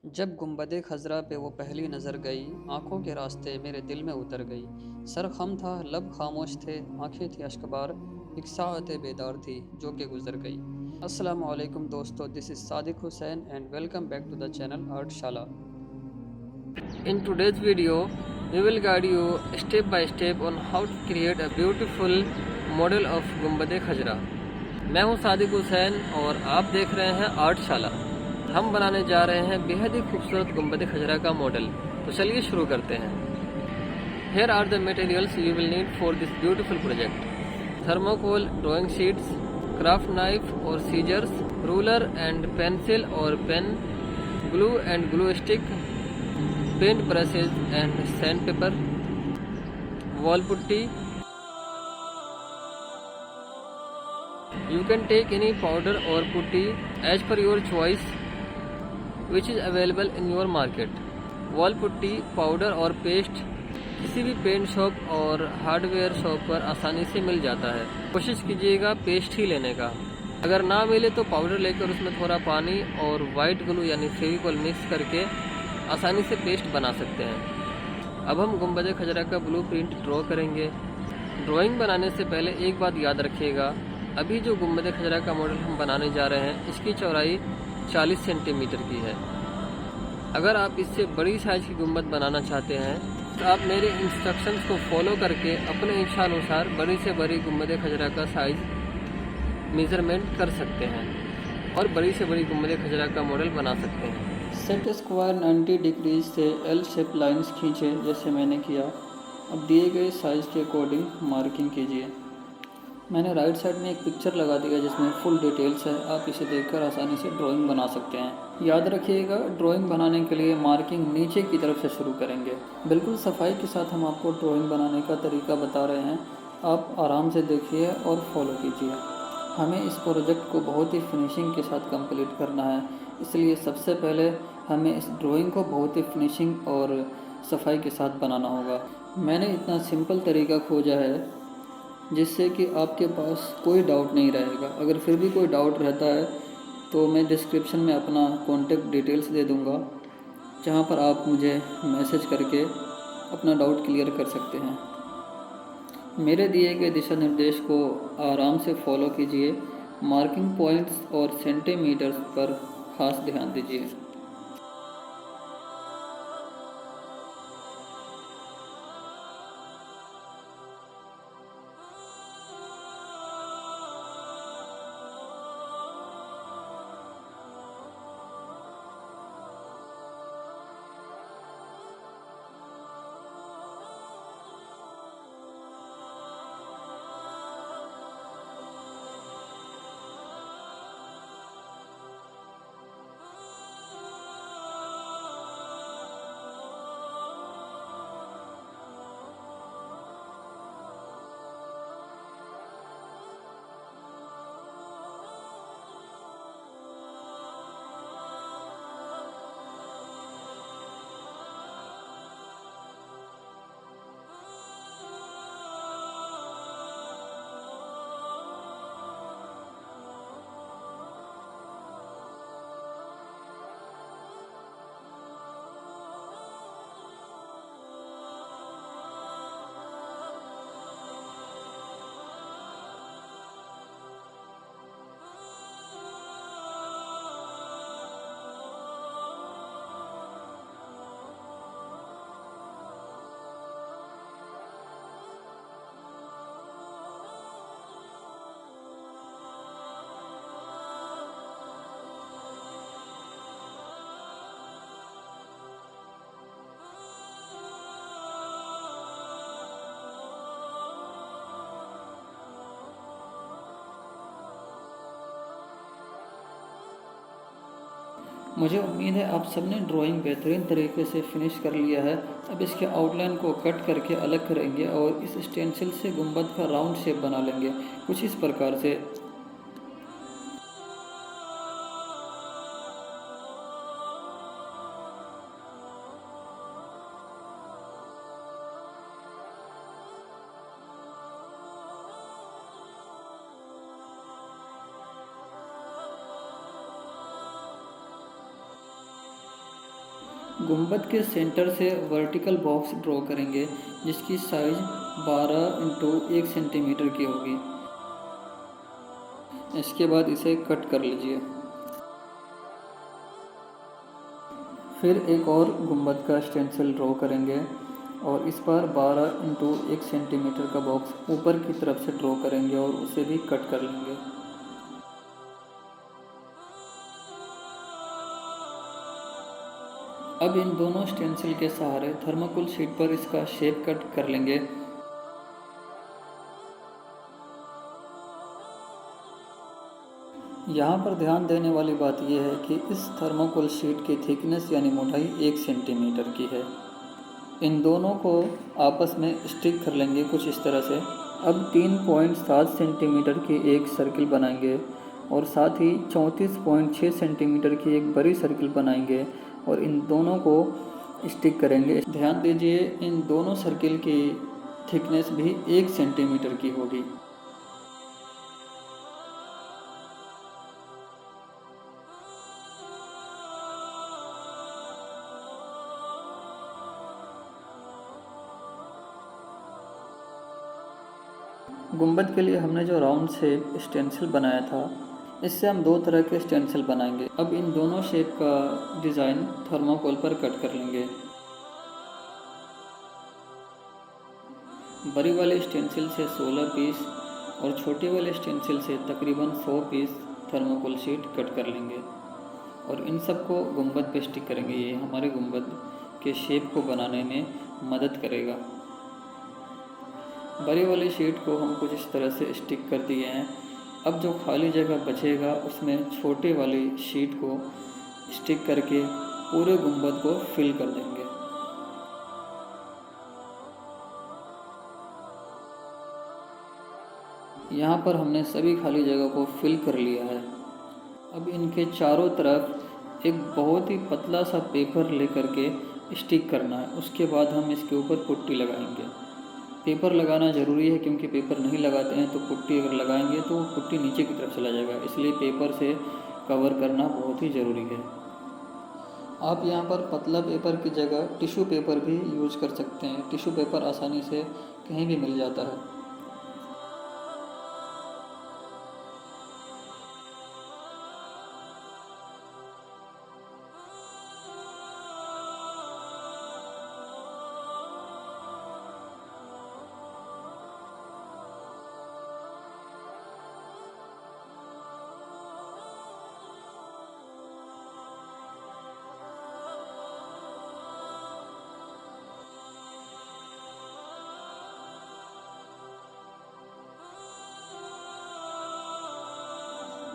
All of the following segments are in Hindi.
जब गुंबदे खज़रा पे वो पहली नज़र गई, आंखों के रास्ते मेरे दिल में उतर गई। सर खम था, लब खामोश थे, आंखें थी अश्कबार, एक साअत बेदार थी जो कि गुजर गई। अस्सलामु अलैकुम दोस्तों, this is Sadiq Hussain and welcome back to the channel Artshala. In today's video, we will guide you step by step on how to create a beautiful model of गुंबद खजरा। मैं हूं सादिक हुसैन और आप देख रहे हैं आर्टशाला। हम बनाने जा रहे हैं बेहद ही खूबसूरत गुंबद खजरा का मॉडल। तो चलिए शुरू करते हैं। Here are the materials you will need for this beautiful project: thermocol, drawing sheets, craft knife और सीजर्स, रूलर एंड पेंसिल और pen, glue and glue stick, paint brushes and sandpaper, wall putty. You can take any powder or putty as per your choice which is available in your market. Wall putty, powder और पेस्ट किसी भी पेंट शॉप और हार्डवेयर शॉप पर आसानी से मिल जाता है। कोशिश कीजिएगा पेस्ट ही लेने का। अगर ना मिले तो पाउडर लेकर उसमें थोड़ा पानी और वाइट ग्लू यानी फेविकॉल मिक्स करके आसानी से पेस्ट बना सकते हैं। अब हम गुंबद खजरा का ब्लूप्रिंट ड्रॉ करेंगे। ड्राइंग बनाने से पहले एक बात याद रखिएगा, अभी जो गुंबद खजरा का मॉडल हम बनाने जा रहे हैं इसकी चौड़ाई 40 सेंटीमीटर की है। अगर आप इससे बड़ी साइज की गुंबद बनाना चाहते हैं तो आप मेरे इंस्ट्रक्शंस को फॉलो करके अपने इच्छा अनुसार बड़ी से बड़ी गुंबद खजरा का साइज मेजरमेंट कर सकते हैं और बड़ी से बड़ी गुंबद खजरा का मॉडल बना सकते हैं। सेट स्क्वायर 90 डिग्रीज से एल शेप लाइंस खींचें जैसे मैंने किया। अब दिए गए साइज़ के अकॉर्डिंग मार्किंग कीजिए। मैंने राइट साइड में एक पिक्चर लगा दिया जिसमें फुल डिटेल्स है, आप इसे देखकर आसानी से ड्राइंग बना सकते हैं। याद रखिएगा, ड्राइंग बनाने के लिए मार्किंग नीचे की तरफ से शुरू करेंगे। बिल्कुल सफाई के साथ हम आपको ड्राइंग बनाने का तरीका बता रहे हैं, आप आराम से देखिए और फॉलो कीजिए। हमें इस प्रोजेक्ट को बहुत ही फिनिशिंग के साथ कंप्लीट करना है, इसलिए सबसे पहले हमें इस ड्राइंग को बहुत ही फिनिशिंग और सफाई के साथ बनाना होगा। मैंने इतना सिंपल तरीका खोजा है जिससे कि आपके पास कोई डाउट नहीं रहेगा। अगर फिर भी कोई डाउट रहता है तो मैं डिस्क्रिप्शन में अपना कॉन्टेक्ट डिटेल्स दे दूँगा, जहाँ पर आप मुझे मैसेज करके अपना डाउट क्लियर कर सकते हैं। मेरे दिए गए दिशा निर्देश को आराम से फॉलो कीजिए। मार्किंग पॉइंट्स और सेंटीमीटर्स पर खास ध्यान दीजिए। मुझे उम्मीद है आप सबने ड्राइंग बेहतरीन तरीके से फिनिश कर लिया है। अब इसके आउटलाइन को कट करके अलग करेंगे और इस स्टेंसिल से गुंबद का राउंड शेप बना लेंगे, कुछ इस प्रकार से। गुंबद के सेंटर से वर्टिकल बॉक्स ड्रॉ करेंगे जिसकी साइज 12 इंटू 1 सेंटीमीटर की होगी। इसके बाद इसे कट कर लीजिए। फिर एक और गुंबद का स्टेंसिल ड्रॉ करेंगे और इस बार 12 इंटू 1 सेंटीमीटर का बॉक्स ऊपर की तरफ से ड्रॉ करेंगे और उसे भी कट कर लेंगे। अब इन दोनों स्टेंसिल के सहारे थर्माकोल शीट पर इसका शेप कट कर लेंगे। यहाँ पर ध्यान देने वाली बात यह है कि इस थर्माकोल शीट की थिकनेस यानी मोटाई 1 सेंटीमीटर की है। इन दोनों को आपस में स्टिक कर लेंगे कुछ इस तरह से। अब 3.7 सेंटीमीटर की एक सर्किल बनाएंगे और साथ ही 34.6 सेंटीमीटर की एक बड़ी सर्किल बनाएंगे और इन दोनों को स्टिक करेंगे। ध्यान दीजिए इन दोनों सर्किल की थिकनेस भी 1 सेंटीमीटर की होगी। गुंबद के लिए हमने जो राउंड शेप स्टेंसिल बनाया था, इससे हम दो तरह के स्टेंसिल बनाएंगे। अब इन दोनों शेप का डिज़ाइन थर्माकोल पर कट कर लेंगे। बड़ी वाले स्टेंसिल से 16 पीस और छोटे वाले स्टेंसिल से तकरीबन 100 पीस थर्माकोल शीट कट कर लेंगे और इन सबको गुंबद पे स्टिक करेंगे। ये हमारे गुंबद के शेप को बनाने में मदद करेगा। बड़ी वाली शीट को हम कुछ इस तरह से स्टिक कर दिए हैं। अब जो खाली जगह बचेगा उसमें छोटे वाली शीट को स्टिक करके पूरे गुंबद को फिल कर देंगे। यहाँ पर हमने सभी खाली जगह को फिल कर लिया है। अब इनके चारों तरफ एक बहुत ही पतला सा पेपर लेकर के स्टिक करना है। उसके बाद हम इसके ऊपर पुट्टी लगाएंगे। पेपर लगाना ज़रूरी है क्योंकि पेपर नहीं लगाते हैं तो पुट्टी अगर लगाएंगे तो पुट्टी नीचे की तरफ चला जाएगा, इसलिए पेपर से कवर करना बहुत ही ज़रूरी है। आप यहाँ पर पतला पेपर की जगह टिश्यू पेपर भी यूज कर सकते हैं। टिश्यू पेपर आसानी से कहीं भी मिल जाता है।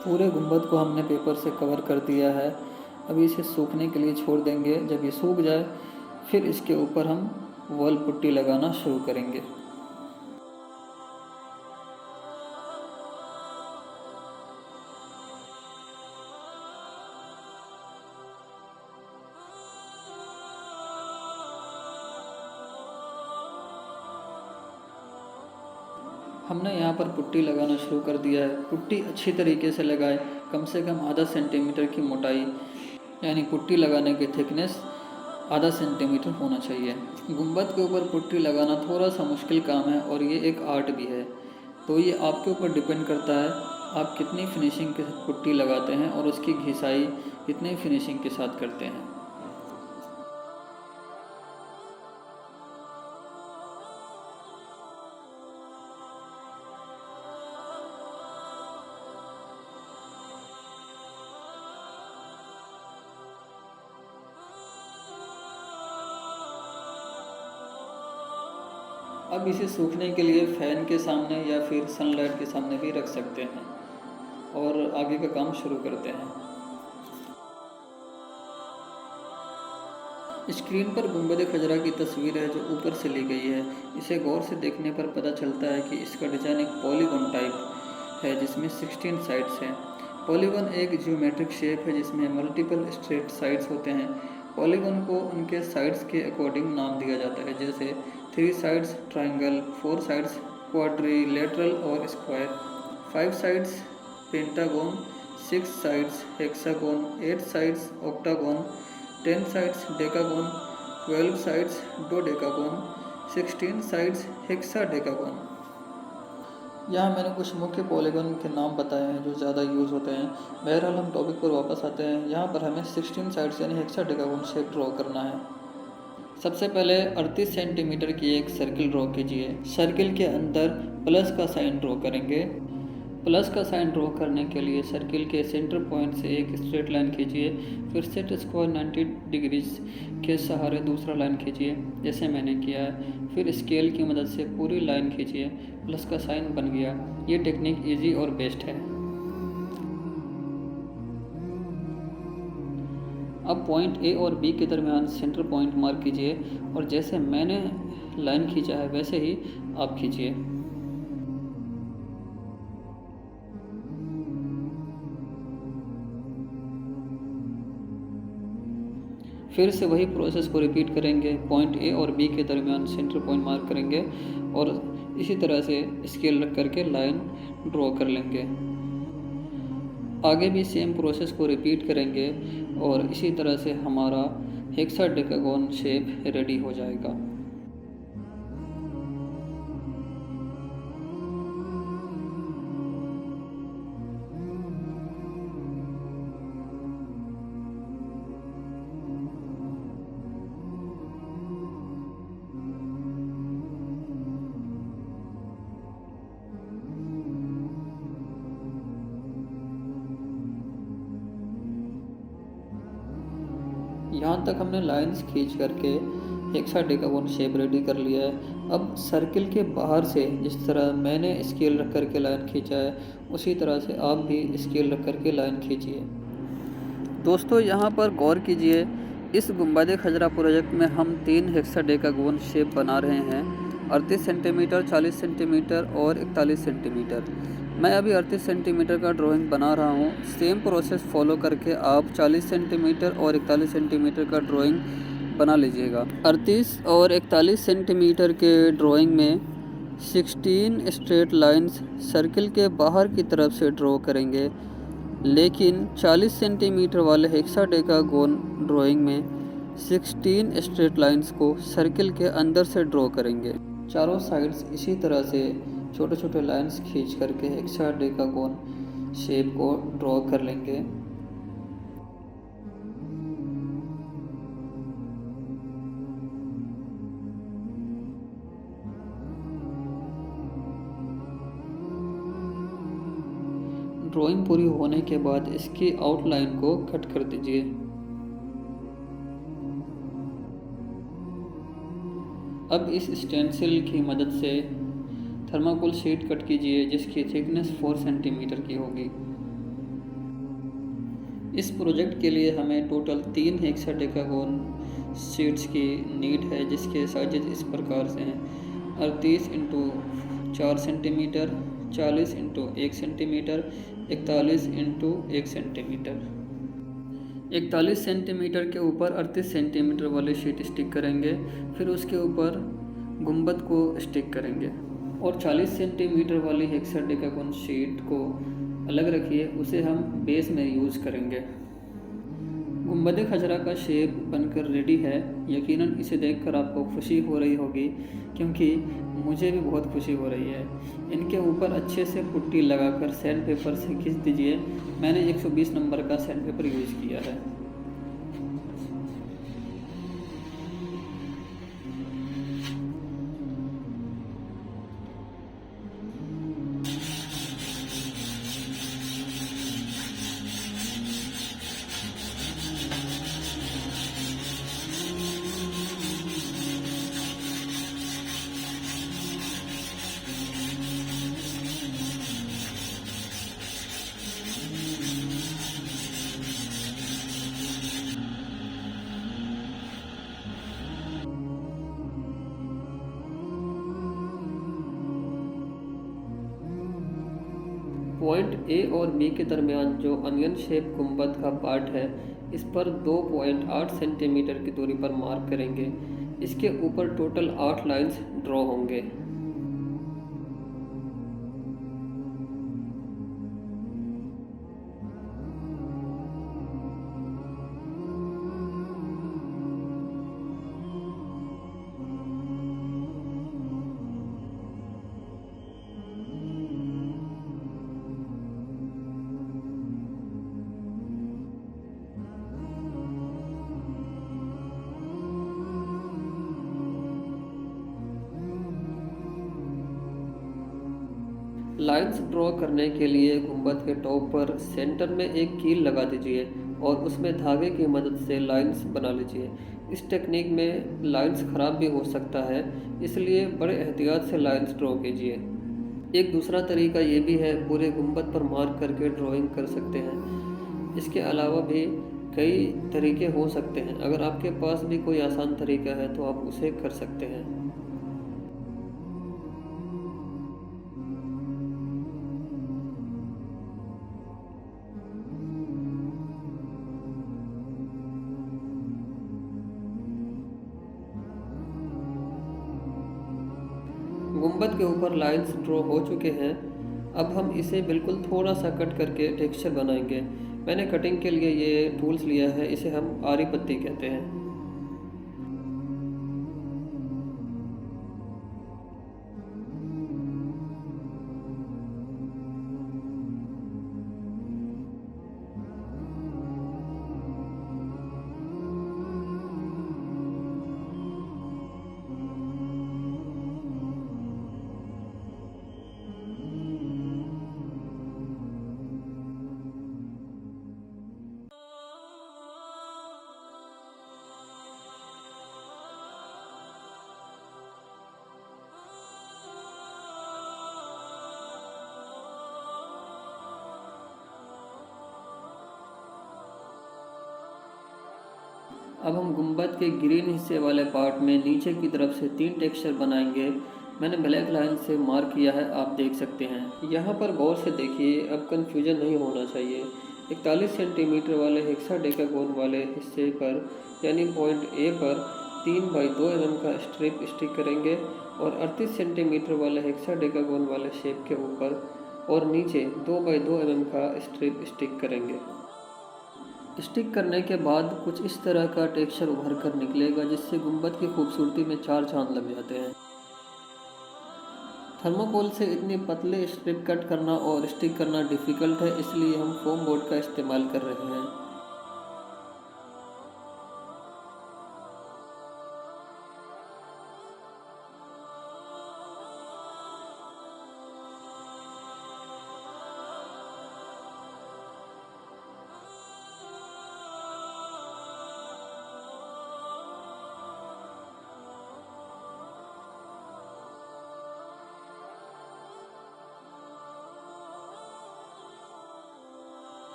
पूरे गुंबद को हमने पेपर से कवर कर दिया है। अभी इसे सूखने के लिए छोड़ देंगे। जब ये सूख जाए फिर इसके ऊपर हम वॉल पुट्टी लगाना शुरू करेंगे। हमने यहाँ पर पुट्टी लगाना शुरू कर दिया है। पुट्टी अच्छी तरीके से लगाएं, कम से कम आधा सेंटीमीटर की मोटाई यानी पुट्टी लगाने की थिकनेस आधा सेंटीमीटर होना चाहिए। गुंबद के ऊपर पुट्टी लगाना थोड़ा सा मुश्किल काम है और ये एक आर्ट भी है, तो ये आपके ऊपर डिपेंड करता है आप कितनी फिनिशिंग के साथ पुट्टी लगाते हैं और उसकी घिसाई कितनी फिनिशिंग के साथ करते हैं। अब इसे सूखने के लिए फ़ैन के सामने या फिर सनलाइट के सामने भी रख सकते हैं और आगे का काम शुरू करते हैं। स्क्रीन पर गुंबद खजरा की तस्वीर है जो ऊपर से ली गई है। इसे गौर से देखने पर पता चलता है कि इसका डिज़ाइन एक पॉलीगॉन टाइप है जिसमें 16 साइड्स हैं। पॉलीगॉन एक जियोमेट्रिक शेप है जिसमें मल्टीपल स्ट्रेट साइड्स होते हैं। पॉलीगॉन को उनके साइड्स के अकॉर्डिंग नाम दिया जाता है, जैसे 3 साइड्स ट्रायंगल, 4 साइड्स क्वाड्रिलेटरल और square, 5 sides pentagon, 6 sides hexagon, 8 sides octagon, 10 sides decagon, 12 sides dodecagon, 16 sides hexadecagon। यहाँ मैंने कुछ मुख्य पॉलीगन के नाम बताए हैं जो ज़्यादा यूज़ होते हैं। बहरहाल हम टॉपिक पर वापस आते हैं। यहाँ पर हमें 16 साइड्स यानी हेक्साडेकागोन शेप ड्रॉ करना है। सबसे पहले 38 सेंटीमीटर की एक सर्किल ड्रॉ कीजिए। सर्किल के अंदर प्लस का साइन ड्रॉ करेंगे। प्लस का साइन ड्रॉ करने के लिए सर्किल के सेंटर पॉइंट से एक स्ट्रेट लाइन खींचिए, फिर सेट स्क्वायर 90 डिग्रीज के सहारे दूसरा लाइन खींचिए जैसे मैंने किया है। फिर स्केल की मदद से पूरी लाइन खींचिए, प्लस का साइन बन गया। ये टेक्निक इजी और बेस्ट है। अब पॉइंट ए और बी के दरमियान सेंटर पॉइंट मार्क कीजिए और जैसे मैंने लाइन खींचा है वैसे ही आप खींचिए। फिर से वही प्रोसेस को रिपीट करेंगे। पॉइंट ए और बी के दरमियान सेंटर पॉइंट मार्क करेंगे और इसी तरह से स्केल रख करके लाइन ड्रॉ कर लेंगे। आगे भी सेम प्रोसेस को रिपीट करेंगे और इसी तरह से हमारा हेक्साडेकागोन शेप रेडी हो जाएगा। यहाँ तक हमने लाइंस खींच करके हेक्साडेकागोन शेप रेडी कर लिया है। अब सर्किल के बाहर से जिस तरह मैंने स्केल रख करके लाइन खींचा है उसी तरह से आप भी स्केल रख करके लाइन खींचिए। दोस्तों यहाँ पर गौर कीजिए, इस गुंबद खजरा प्रोजेक्ट में हम 3 हेक्साडेकागोन शेप बना रहे हैं, 38 सेंटीमीटर, 40 सेंटीमीटर और 41 सेंटीमीटर। मैं अभी 38 सेंटीमीटर का ड्राइंग बना रहा हूँ। सेम प्रोसेस फॉलो करके आप 40 सेंटीमीटर और 41 सेंटीमीटर का ड्राइंग बना लीजिएगा। 38 और 41 सेंटीमीटर के ड्राइंग में 16 स्ट्रेट लाइंस सर्किल के बाहर की तरफ से ड्रॉ करेंगे, लेकिन 40 सेंटीमीटर वाले हेक्साडेकागोन ड्राइंग में 16 स्ट्रेट लाइंस को सर्किल के अंदर से ड्रॉ करेंगे। चारों साइड्स इसी तरह से छोटे छोटे लाइंस खींच करके हेक्साडेकागोन शेप को ड्रॉ कर लेंगे। ड्राइंग पूरी होने के बाद इसकी आउटलाइन को कट कर दीजिए। अब इस स्टेंसिल की मदद से थर्माकोल शीट कट कीजिए जिसकी थिकनेस 4 सेंटीमीटर की होगी। इस प्रोजेक्ट के लिए हमें टोटल 3 हेक्साडेकागोन शीट्स की नीड है, जिसके साइजेज इस प्रकार से हैं: 38 into 4 centimetre, 40 into 1 centimetre, 41 into 1 centimetre. 41 centimetre के ऊपर 38 सेंटीमीटर वाली शीट स्टिक करेंगे, फिर उसके ऊपर गुंबद को स्टिक करेंगे और 40 सेंटीमीटर वाली हेक्साडेकागोन शीट को अलग रखिए, उसे हम बेस में यूज़ करेंगे। गुंबद खजरा का शेप बनकर रेडी है। यकीनन इसे देखकर आपको खुशी हो रही होगी, क्योंकि मुझे भी बहुत खुशी हो रही है। इनके ऊपर अच्छे से पुट्टी लगाकर सैंड पेपर से खींच दीजिए। मैंने 120 नंबर का सैंड पेपर यूज़ किया है। पॉइंट ए और बी के दरमियान जो अनियन शेप गुंबद का पार्ट है, इस पर 2.8 सेंटीमीटर की दूरी पर मार्क करेंगे। इसके ऊपर टोटल 8 लाइंस ड्रॉ होंगे। लाइंस ड्रॉ करने के लिए गुंबद के टॉप पर सेंटर में एक कील लगा दीजिए और उसमें धागे की मदद से लाइंस बना लीजिए। इस टेक्निक में लाइंस ख़राब भी हो सकता है, इसलिए बड़े एहतियात से लाइंस ड्रॉ कीजिए। एक दूसरा तरीका ये भी है, पूरे गुंबद पर मार्क करके ड्राइंग कर सकते हैं। इसके अलावा भी कई तरीके हो सकते हैं। अगर आपके पास भी कोई आसान तरीका है तो आप उसे कर सकते हैं। गुंबद के ऊपर लाइंस ड्रॉ हो चुके हैं। अब हम इसे बिल्कुल थोड़ा सा कट करके टेक्सचर बनाएंगे। मैंने कटिंग के लिए ये टूल्स लिया है, इसे हम आरी पत्ती कहते हैं। अब हम गुंबद के ग्रीन हिस्से वाले पार्ट में नीचे की तरफ से 3 टेक्सचर बनाएंगे। मैंने ब्लैक लाइन से मार्क किया है, आप देख सकते हैं। यहाँ पर गौर से देखिए, अब कन्फ्यूजन नहीं होना चाहिए। 41 सेंटीमीटर वाले हेक्साडेकागोन वाले हिस्से पर यानी पॉइंट ए पर 3 बाई 2 mm का स्ट्रिप स्टिक करेंगे और 38 सेंटीमीटर वाले हेक्साडेकागोन वाले शेप के ऊपर और नीचे 2 बाई 2 mm का स्ट्रिप स्टिक करेंगे। स्टिक करने के बाद कुछ इस तरह का टेक्सचर उभर कर निकलेगा, जिससे गुंबद की खूबसूरती में 4 चांद लग जाते हैं। थर्मोकोल से इतनी पतले स्ट्रिप कट करना और स्टिक करना डिफ़िकल्ट है, इसलिए हम फोम बोर्ड का इस्तेमाल कर रहे हैं।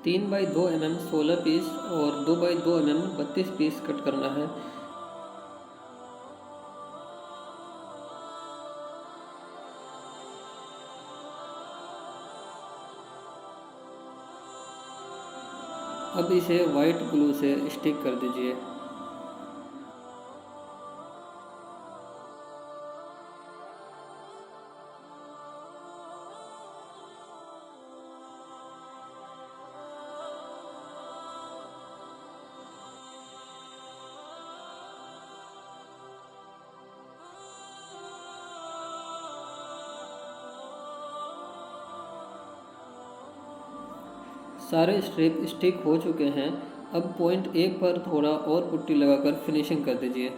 तीन बाई 2 mm 16 पीस और 2 बाई 2 mm 32 पीस कट करना है। अब इसे वाइट ग्लू से स्टिक कर दीजिए। सारे स्ट्रिप स्टिक हो चुके हैं। अब पॉइंट ए पर थोड़ा और पुट्टी लगाकर फिनिशिंग कर दीजिए।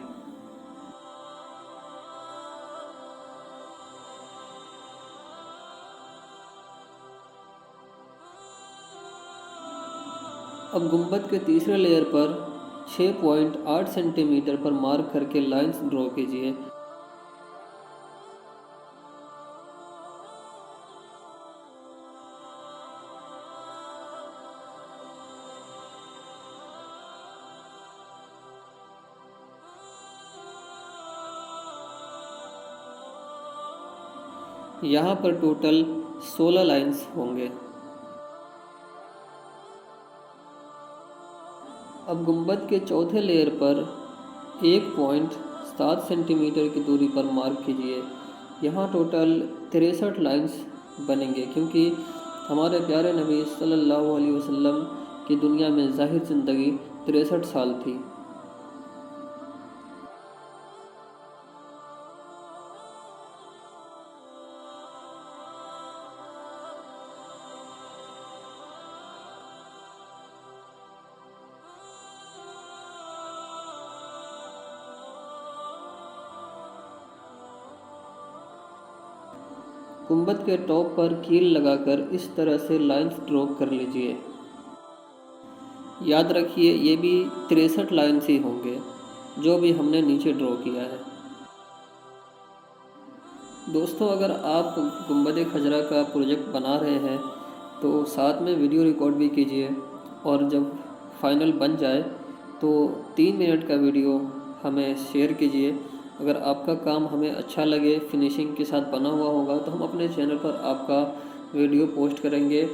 अब गुंबद के तीसरे लेयर पर 6.8 सेंटीमीटर पर मार्क करके लाइंस ड्रॉ कीजिए। यहाँ पर टोटल 16 लाइंस होंगे। अब गुंबद के चौथे लेयर पर 1.7 सेंटीमीटर की दूरी पर मार्क कीजिए। यहाँ टोटल 63 लाइंस बनेंगे, क्योंकि हमारे प्यारे नबी सल्लल्लाहु अलैहि वसल्लम की दुनिया में ज़ाहिर ज़िंदगी 63 साल थी। गुंबद के टॉप पर कील लगाकर इस तरह से लाइंस ड्रॉ कर लीजिए। याद रखिए ये भी 63 लाइंस ही होंगे जो भी हमने नीचे ड्रॉ किया है। दोस्तों, अगर आप गुंबद खजरा का प्रोजेक्ट बना रहे हैं तो साथ में वीडियो रिकॉर्ड भी कीजिए, और जब फाइनल बन जाए तो 3 मिनट का वीडियो हमें शेयर कीजिए। अगर आपका काम हमें अच्छा लगे, फिनिशिंग के साथ बना हुआ होगा, तो हम अपने चैनल पर आपका वीडियो पोस्ट करेंगे।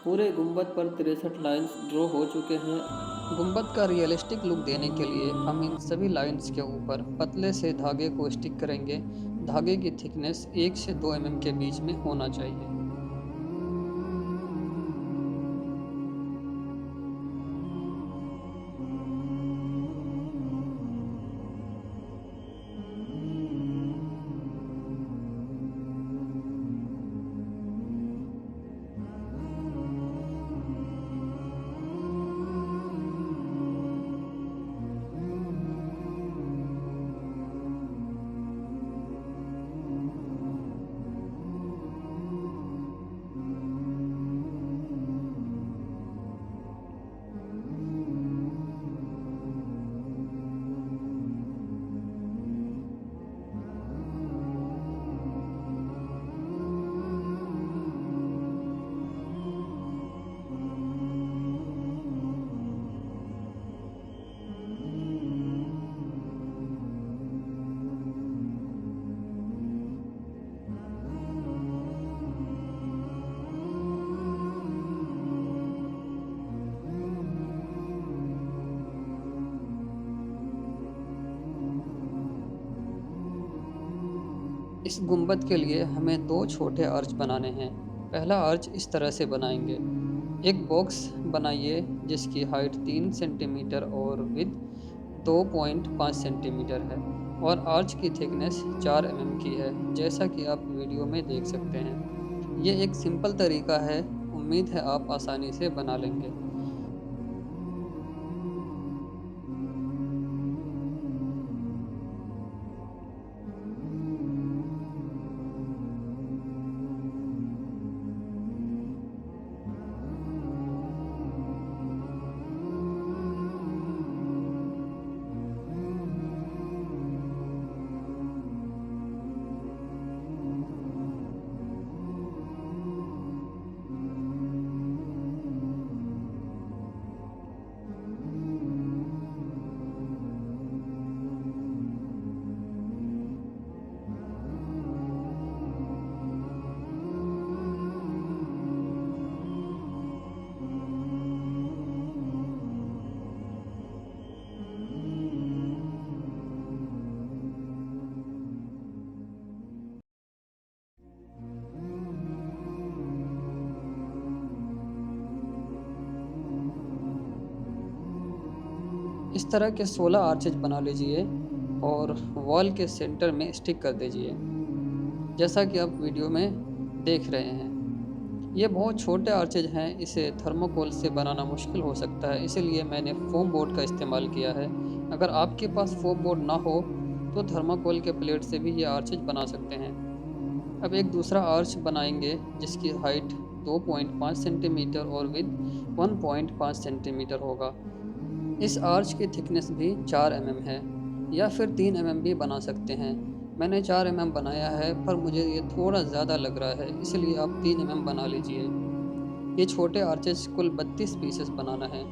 पूरे गुंबद पर 63 लाइंस ड्रॉ हो चुके हैं। गुंबद का रियलिस्टिक लुक देने के लिए हम इन सभी लाइंस के ऊपर पतले से धागे को स्टिक करेंगे। धागे की थिकनेस 1 से 2 mm के बीच में होना चाहिए। इस गुंबद के लिए हमें 2 छोटे आर्च बनाने हैं। पहला आर्च इस तरह से बनाएंगे। एक बॉक्स बनाइए जिसकी हाइट 3 सेंटीमीटर और विड्थ 2.5 सेंटीमीटर है, और आर्च की थिकनेस 4 mm की है, जैसा कि आप वीडियो में देख सकते हैं। ये एक सिंपल तरीका है, उम्मीद है आप आसानी से बना लेंगे। इस तरह के 16 आर्चेज बना लीजिए और वॉल के सेंटर में स्टिक कर दीजिए, जैसा कि आप वीडियो में देख रहे हैं। ये बहुत छोटे आर्चेज हैं, इसे थर्मोकोल से बनाना मुश्किल हो सकता है, इसीलिए मैंने फोम बोर्ड का इस्तेमाल किया है। अगर आपके पास फोम बोर्ड ना हो तो थर्मोकोल के प्लेट से भी ये आर्चेज बना सकते हैं। अब एक दूसरा आर्च बनाएंगे जिसकी हाइट 2.5 सेंटीमीटर और विड्थ 1.5 सेंटीमीटर होगा। इस आर्च की थिकनेस भी 4 mm है, या फिर 3 mm भी बना सकते हैं। मैंने 4 mm बनाया है, पर मुझे ये थोड़ा ज़्यादा लग रहा है, इसलिए आप 3 mm बना लीजिए। ये छोटे आर्चेस कुल 32 पीसेस बनाना है।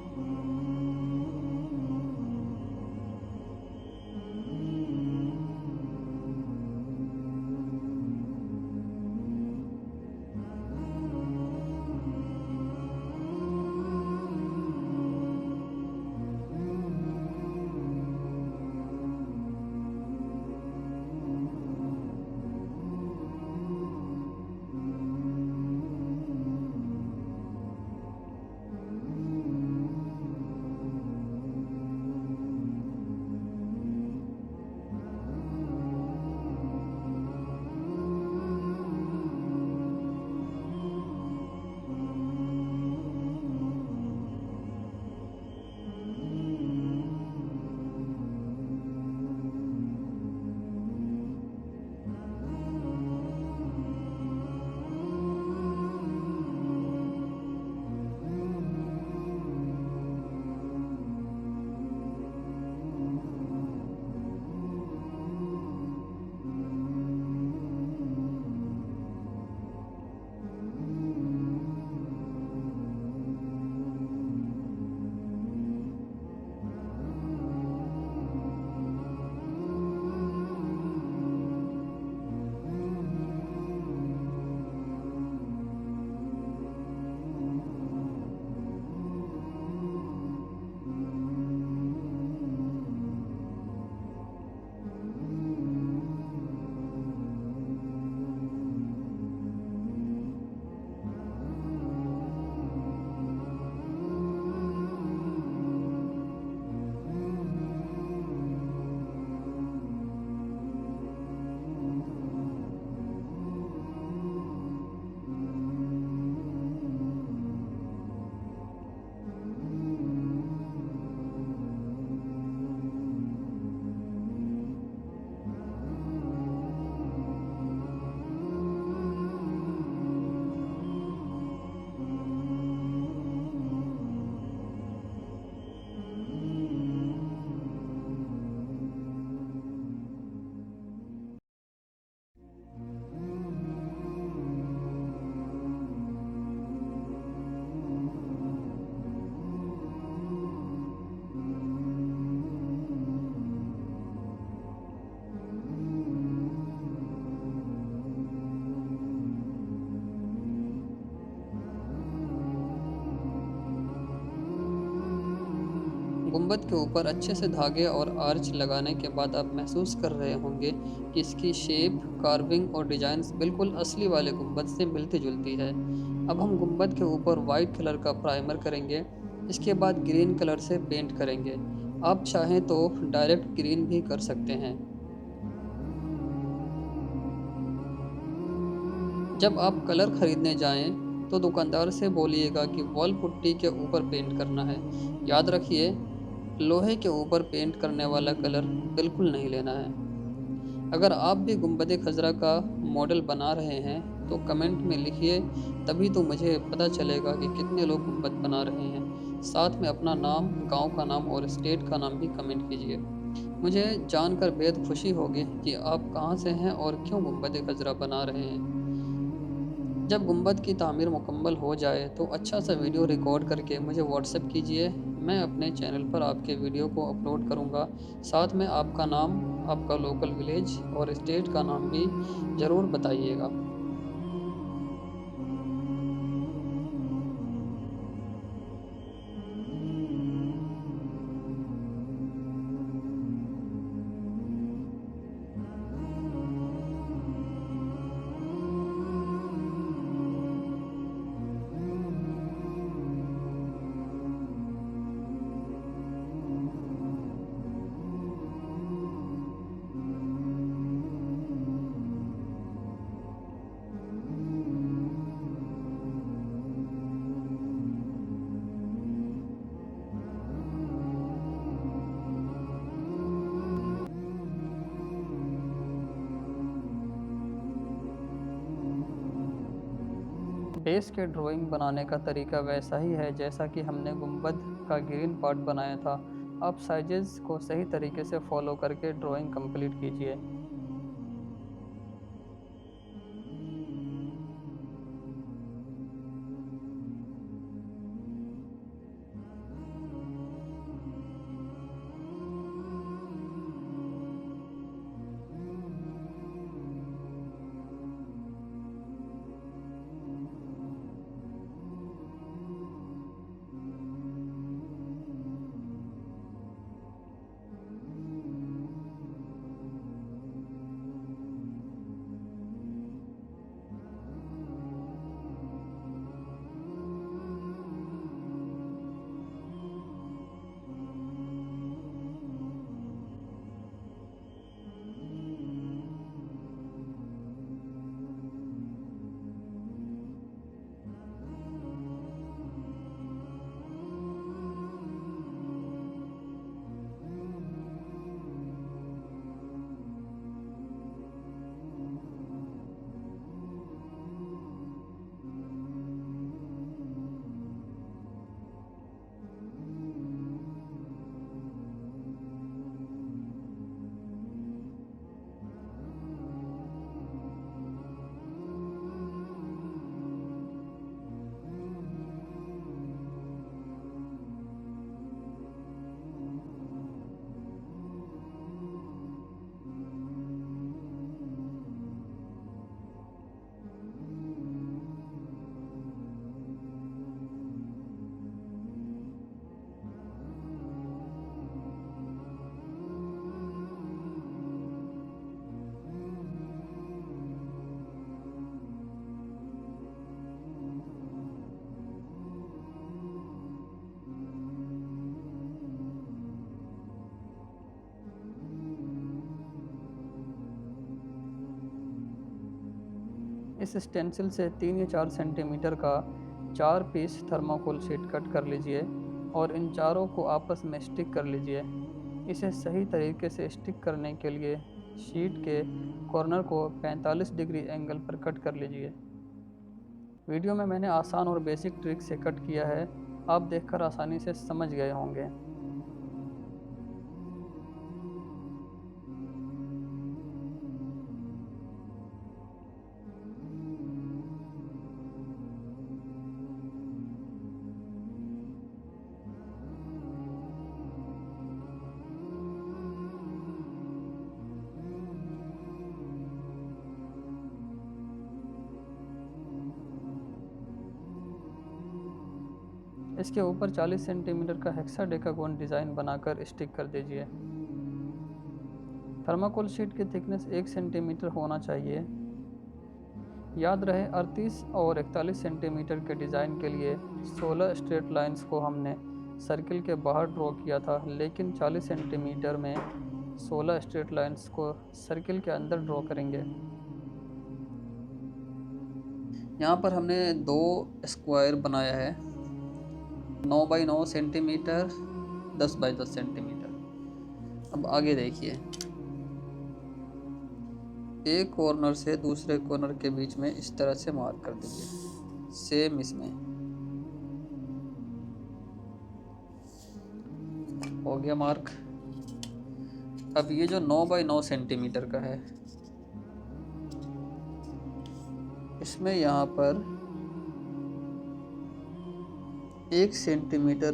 गुंबद के ऊपर अच्छे से धागे और आर्च लगाने के बाद आप महसूस कर रहे होंगे कि इसकी शेप, कार्विंग और डिजाइन्स बिल्कुल असली वाले गुंबद से मिलती जुलती है। अब हम गुंबद के ऊपर वाइट कलर का प्राइमर करेंगे। इसके बाद ग्रीन कलर से पेंट करेंगे। आप चाहें तो डायरेक्ट ग्रीन भी कर सकते हैं। जब आप कलर खरीदने जाएं तो दुकानदार से बोलिएगा कि वॉल पुट्टी के ऊपर पेंट करना है। याद रखिए, लोहे के ऊपर पेंट करने वाला कलर बिल्कुल नहीं लेना है। अगर आप भी गुंबद खजरा का मॉडल बना रहे हैं तो कमेंट में लिखिए, तभी तो मुझे पता चलेगा कि कितने लोग गुंबद बना रहे हैं। साथ में अपना नाम, गांव का नाम और स्टेट का नाम भी कमेंट कीजिए। मुझे जानकर बेहद खुशी होगी कि आप कहां से हैं और क्यों गुंबद खजरा बना रहे हैं। जब गुंबद की तामीर मुकम्मल हो जाए तो अच्छा सा वीडियो रिकॉर्ड करके मुझे व्हाट्सएप कीजिए। मैं अपने चैनल पर आपके वीडियो को अपलोड करूंगा। साथ में आपका नाम, आपका लोकल विलेज और स्टेट का नाम भी ज़रूर बताइएगा। बेस के ड्राइंग बनाने का तरीका वैसा ही है जैसा कि हमने गुंबद का ग्रीन पार्ट बनाया था। आप साइजेस को सही तरीके से फॉलो करके ड्राइंग कंप्लीट कीजिए। इस स्टेंसिल से 3 या 4 सेंटीमीटर का 4 पीस थर्माकोल शीट कट कर लीजिए और इन चारों को आपस में स्टिक कर लीजिए। इसे सही तरीके से स्टिक करने के लिए शीट के कॉर्नर को 45 डिग्री एंगल पर कट कर लीजिए। वीडियो में मैंने आसान और बेसिक ट्रिक से कट किया है, आप देखकर आसानी से समझ गए होंगे। इसके ऊपर 40 सेंटीमीटर का हेक्साडेकागोन डिज़ाइन बनाकर स्टिक कर दीजिए। थर्माकोल शीट की थिकनेस 1 सेंटीमीटर होना चाहिए। याद रहे 38 और 41 सेंटीमीटर के डिज़ाइन के लिए 16 स्ट्रेट लाइंस को हमने सर्किल के बाहर ड्रॉ किया था, लेकिन 40 सेंटीमीटर में 16 स्ट्रेट लाइंस को सर्किल के अंदर ड्रॉ करेंगे। यहाँ पर हमने 2 स्क्वायर बनाया है, 9 बाई 9 सेंटीमीटर, 10 बाई 10 सेंटीमीटर। अब आगे देखिए, एक कॉर्नर से दूसरे कॉर्नर के बीच में इस तरह से मार्क कर दीजिए, सेम इसमें हो गया मार्क। अब ये जो 9 बाई 9 सेंटीमीटर का है, इसमें यहाँ पर 1 सेंटीमीटर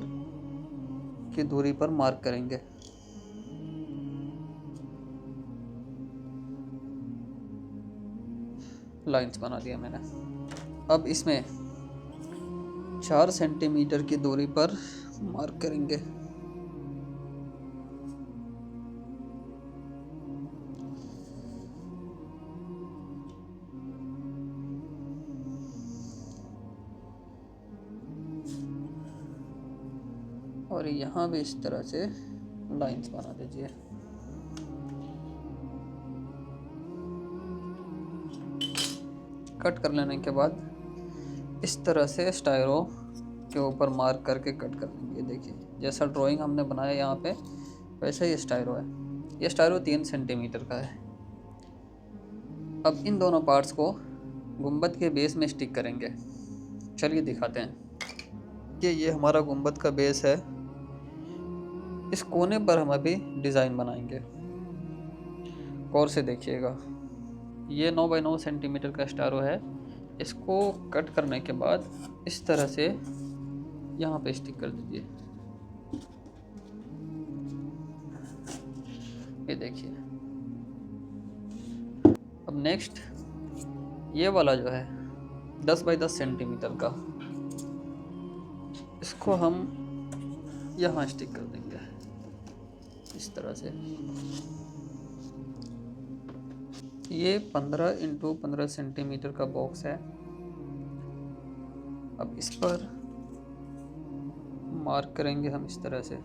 की दूरी पर मार्क करेंगे। लाइंस बना दिया मैंने। अब इसमें 4 सेंटीमीटर की दूरी पर मार्क करेंगे। और यहाँ भी इस तरह से लाइंस बना दीजिए। कट कर लेने के बाद इस तरह से स्टायरो के ऊपर मार्क करके कट कर लेंगे। देखिए, जैसा ड्राइंग हमने बनाया यहाँ पे, वैसा ही स्टायरो है। ये स्टायरो 3 सेंटीमीटर का है। अब इन दोनों पार्ट्स को गुंबद के बेस में स्टिक करेंगे। चलिए दिखाते हैं कि ये हमारा गुंबद का बेस है। इस कोने पर हम अभी डिज़ाइन बनाएंगे। गौर से देखिएगा, ये 9 बाई 9 सेंटीमीटर का स्टारो है। इसको कट करने के बाद इस तरह से यहाँ पे स्टिक कर दीजिए। ये देखिए। अब नेक्स्ट ये वाला जो है 10 बाई 10 सेंटीमीटर का, इसको हम यहाँ स्टिक कर देंगे इस तरह से। ये 15 इंटू 15 सेंटीमीटर का बॉक्स है। अब इस पर मार्क करेंगे हम इस तरह से।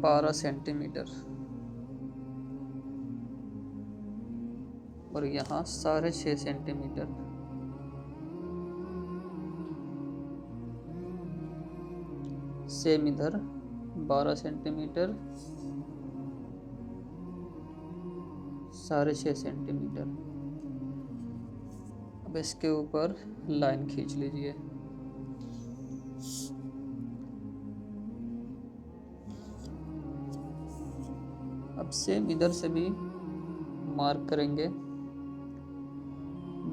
बारह सेंटीमीटर और यहाँ 6.5 सेंटीमीटर। सेम इधर 12 सेंटीमीटर, 6.5 सेंटीमीटर। अब इसके ऊपर लाइन खींच लीजिए। अब सेम इधर से भी मार्क करेंगे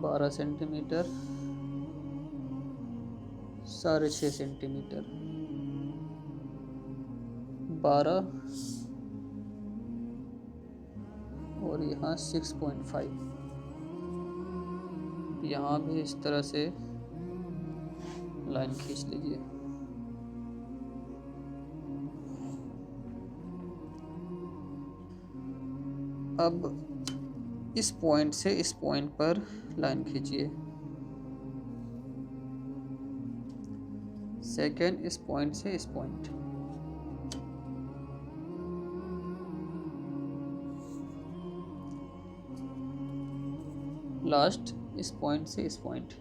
12 सेंटीमीटर, 6.5 सेंटीमीटर, 12 और यहाँ 6.5। यहाँ भी इस तरह से लाइन खींच लीजिए। अब इस पॉइंट से इस पॉइंट पर लाइन खींचिए। सेकेंड इस पॉइंट से इस पॉइंट। लास्ट इस पॉइंट से इस पॉइंट।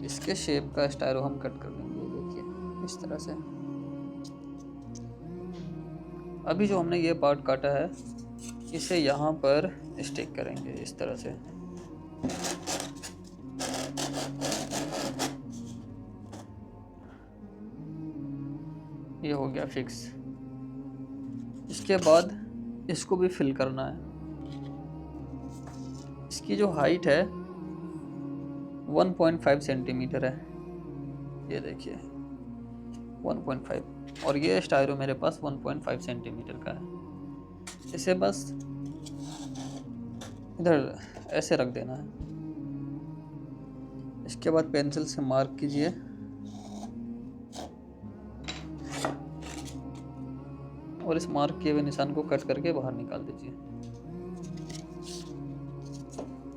इसके शेप का स्टायरो हम कट कर लेंगे। देखिए इस तरह से। अभी जो हमने ये पार्ट काटा है, इसे यहाँ पर स्टिक करेंगे इस तरह से। ये हो गया फिक्स। इसके बाद इसको भी फिल करना है। इसकी जो हाइट है 1.5 सेंटीमीटर है। ये देखिए 1.5 और ये स्टायरो मेरे पास 1.5 सेंटीमीटर का है। इसे बस इधर ऐसे रख देना है। इसके बाद पेंसिल से मार्क कीजिए और इस मार्क किए हुए निशान को कट करके बाहर निकाल दीजिए।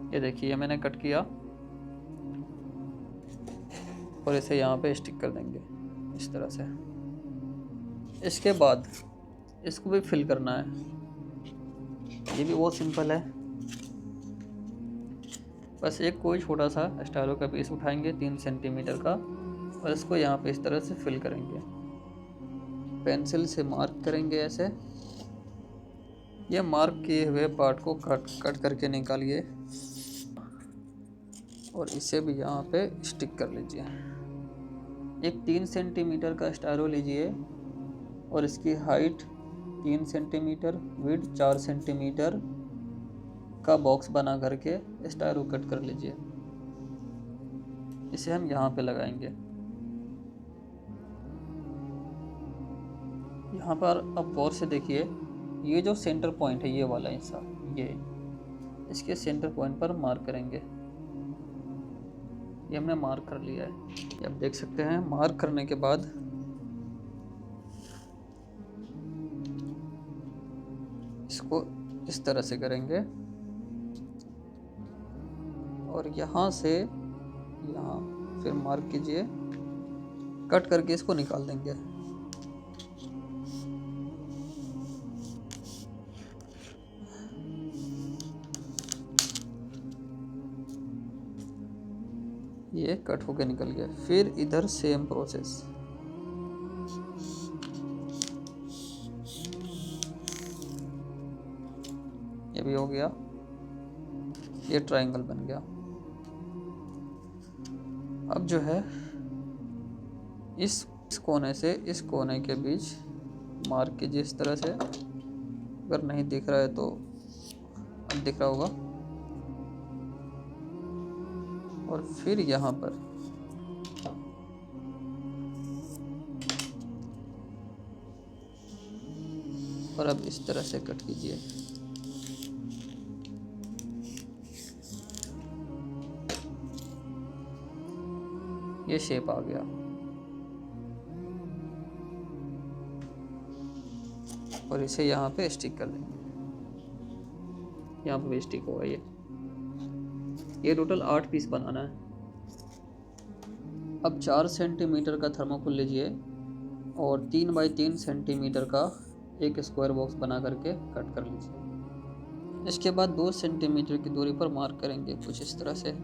ये देखिए मैंने कट किया और इसे यहाँ पे स्टिक कर देंगे इस तरह से। इसके बाद इसको भी फिल करना है। ये भी बहुत सिंपल है। बस एक कोई छोटा सा स्टायरो का पीस उठाएंगे 3 सेंटीमीटर का और इसको यहाँ पे इस तरह से फिल करेंगे। पेंसिल से मार्क करेंगे ऐसे। ये मार्क किए हुए पार्ट को कट करके निकालिए और इसे भी यहाँ पे स्टिक कर लीजिए। एक 3 सेंटीमीटर का स्टायरो लीजिए और इसकी हाइट 3 सेंटीमीटर, विड्थ 4 सेंटीमीटर का बॉक्स बना करके स्टायरो कट कर लीजिए। इसे हम यहाँ पे लगाएंगे। यहाँ पर अब गौर से देखिए, ये जो सेंटर पॉइंट है ये वाला हिस्सा, ये इसके सेंटर पॉइंट पर मार्क करेंगे। ये हमने मार्क कर लिया है। ये आप देख सकते हैं। मार्क करने के बाद इसको इस तरह से करेंगे और यहाँ से यहाँ फिर मार्क कीजिए, कट करके इसको निकाल देंगे। ये कट होके निकल गया। फिर इधर सेम प्रोसेस। ये भी हो गया। ये ट्रायंगल बन गया। अब जो है इस कोने से इस कोने के बीच मार्क कीजिए इस तरह से। अगर नहीं दिख रहा है तो अब दिख रहा होगा। और फिर यहाँ पर और अब इस तरह से कट कीजिए। ये शेप आ गया और इसे यहाँ पे स्टिक कर देंगे। यहाँ पे भी स्टिक होगा। ये टोटल 8 पीस बनाना है। अब 4 सेंटीमीटर का थर्मोकोल लीजिए और 3 बाई 3 सेंटीमीटर का एक स्क्वायर बॉक्स बना करके कट कर लीजिए। इसके बाद 2 सेंटीमीटर की दूरी पर मार्क करेंगे कुछ इस तरह से।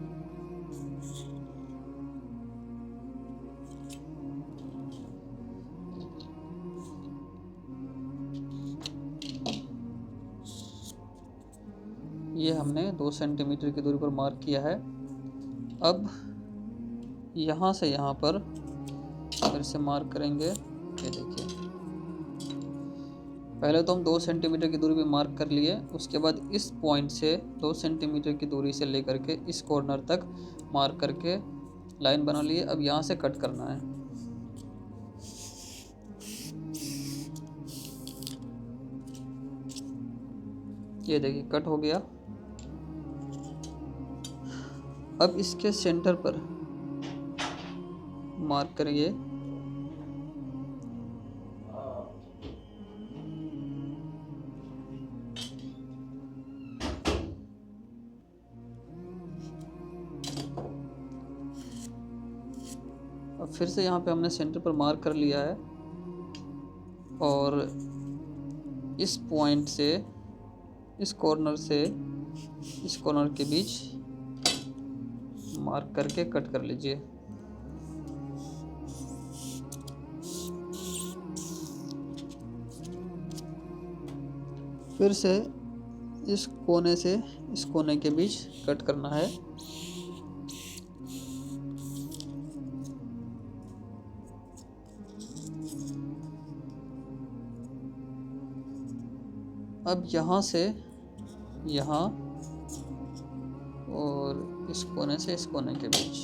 ये हमने 2 सेंटीमीटर की दूरी पर मार्क किया है। अब यहाँ से यहाँ पर फिर से मार्क करेंगे। ये देखिए, पहले तो हम 2 सेंटीमीटर की दूरी पे मार्क कर लिए। उसके बाद इस पॉइंट से 2 सेंटीमीटर की दूरी से लेकर के इस कॉर्नर तक मार्क करके लाइन बना लिए। अब यहाँ से कट करना है। ये देखिए कट हो गया। अब इसके सेंटर पर मार्क करिए। अब फिर से यहाँ पे हमने सेंटर पर मार्क कर लिया है और इस पॉइंट से इस कॉर्नर से इस कॉर्नर के बीच मार्क करके कट कर लीजिए। फिर से इस कोने से इस कोने के बीच कट करना है। अब यहाँ से यहाँ और इस कोने से इस कोने के बीच।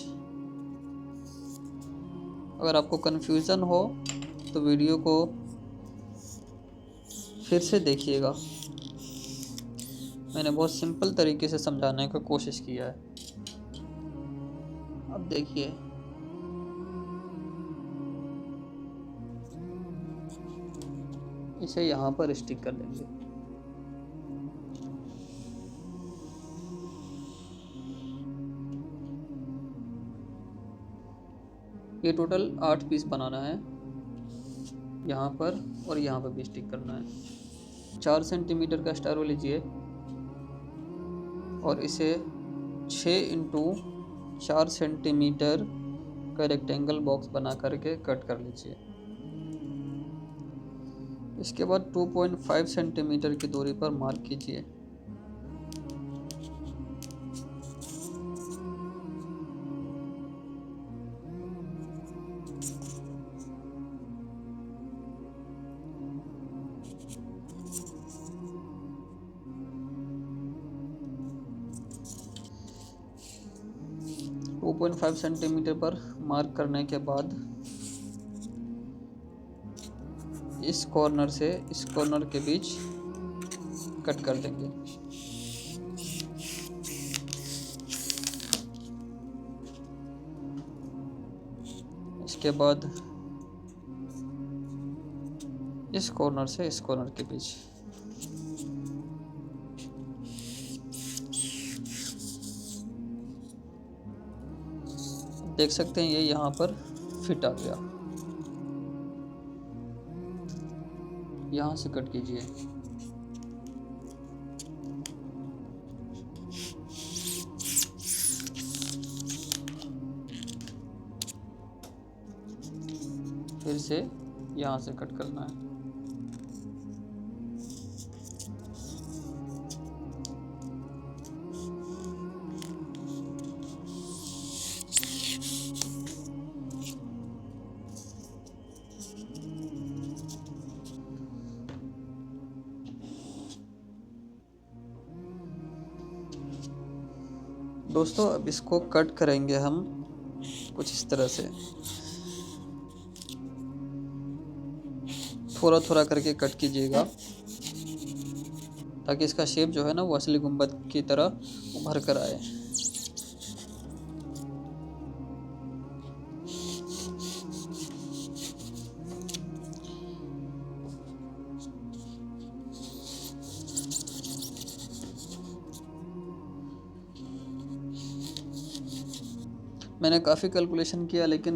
अगर आपको कन्फ्यूज़न हो तो वीडियो को फिर से देखिएगा। मैंने बहुत सिंपल तरीके से समझाने की कोशिश किया है। अब देखिए, इसे यहाँ पर स्टिक कर देंगे। ये टोटल 8 पीस बनाना है, यहाँ पर और यहाँ पर भी स्टिक करना है। 4 सेंटीमीटर का स्टारो लीजिए और इसे 6 इंटू 4 सेंटीमीटर का रेक्टेंगल बॉक्स बना करके कट कर लीजिए। इसके बाद 2.5 सेंटीमीटर की दूरी पर मार्क कीजिए। टू 2.5 सेंटीमीटर पर मार्क करने के बाद इस कॉर्नर से इस कॉर्नर के बीच कट कर देंगे। इसके बाद इस कॉर्नर से इस कॉर्नर के बीच। देख सकते हैं ये यहाँ पर फिट आ गया। यहाँ से कट कीजिए। फिर से यहाँ से कट करना है। दोस्तों अब इसको कट करेंगे हम कुछ इस तरह से, थोड़ा थोड़ा करके कट कीजिएगा ताकि इसका शेप जो है ना वो असली गुंबद की तरह उभर कर आए। मैंने काफ़ी कैलकुलेशन किया लेकिन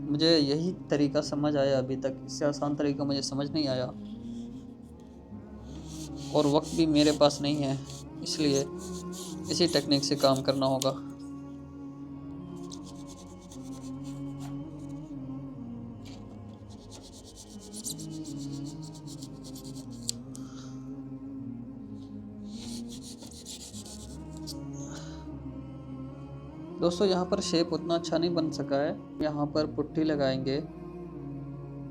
मुझे यही तरीका समझ आया अभी तक। इससे आसान तरीका मुझे समझ नहीं आया और वक्त भी मेरे पास नहीं है, इसलिए इसी टेक्निक से काम करना होगा। दोस्तों यहाँ पर शेप उतना अच्छा नहीं बन सका है। यहाँ पर पुट्टी लगाएंगे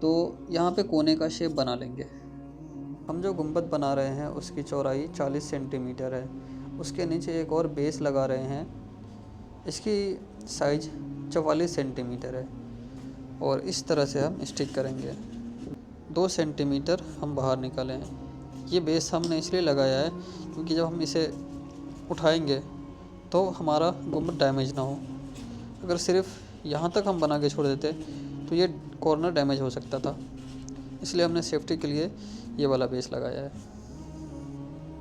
तो यहाँ पे कोने का शेप बना लेंगे। हम जो गुंबद बना रहे हैं उसकी चौड़ाई 40 सेंटीमीटर है। उसके नीचे एक और बेस लगा रहे हैं, इसकी साइज 44 सेंटीमीटर है और इस तरह से हम स्टिक करेंगे। 2 सेंटीमीटर हम बाहर निकालें। ये बेस हमने इसलिए लगाया है क्योंकि जब हम इसे उठाएंगे तो हमारा गुंबद डैमेज ना हो। अगर सिर्फ यहाँ तक हम बना के छोड़ देते तो ये कॉर्नर डैमेज हो सकता था, इसलिए हमने सेफ्टी के लिए ये वाला बेस लगाया है।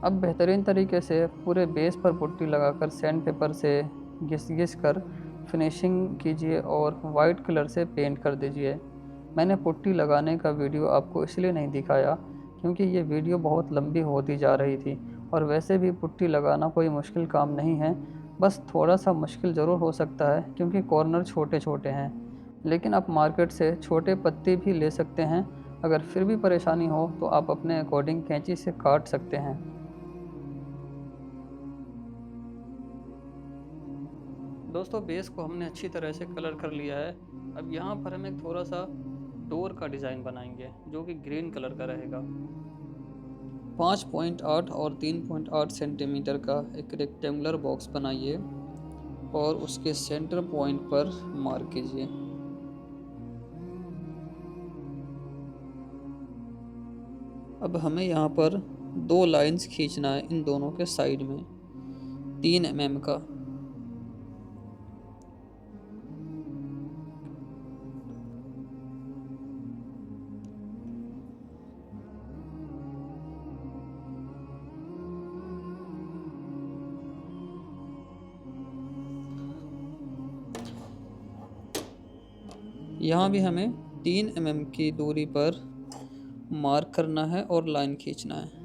अब बेहतरीन तरीके से पूरे बेस पर पुट्टी लगाकर सैंड पेपर से घिस कर फिनिशिंग कीजिए और वाइट कलर से पेंट कर दीजिए। मैंने पुट्टी लगाने का वीडियो आपको इसलिए नहीं दिखाया क्योंकि ये वीडियो बहुत लंबी होती जा रही थी और वैसे भी पुट्टी लगाना कोई मुश्किल काम नहीं है। बस थोड़ा सा मुश्किल ज़रूर हो सकता है क्योंकि कॉर्नर छोटे छोटे हैं, लेकिन आप मार्केट से छोटे पत्ती भी ले सकते हैं। अगर फिर भी परेशानी हो तो आप अपने अकॉर्डिंग कैंची से काट सकते हैं। दोस्तों बेस को हमने अच्छी तरह से कलर कर लिया है। अब यहाँ पर हम एक थोड़ा सा डोर का डिज़ाइन बनाएंगे जो कि ग्रीन कलर का रहेगा। 5.8 और 3.8 सेंटीमीटर का एक रेक्टेंगुलर बॉक्स बनाइए और उसके सेंटर पॉइंट पर मार्क कीजिए। अब हमें यहाँ पर 2 लाइंस खींचना है इन दोनों के साइड में 3 mm का। यहाँ भी हमें 3 mm की दूरी पर मार्क करना है और लाइन खींचना है।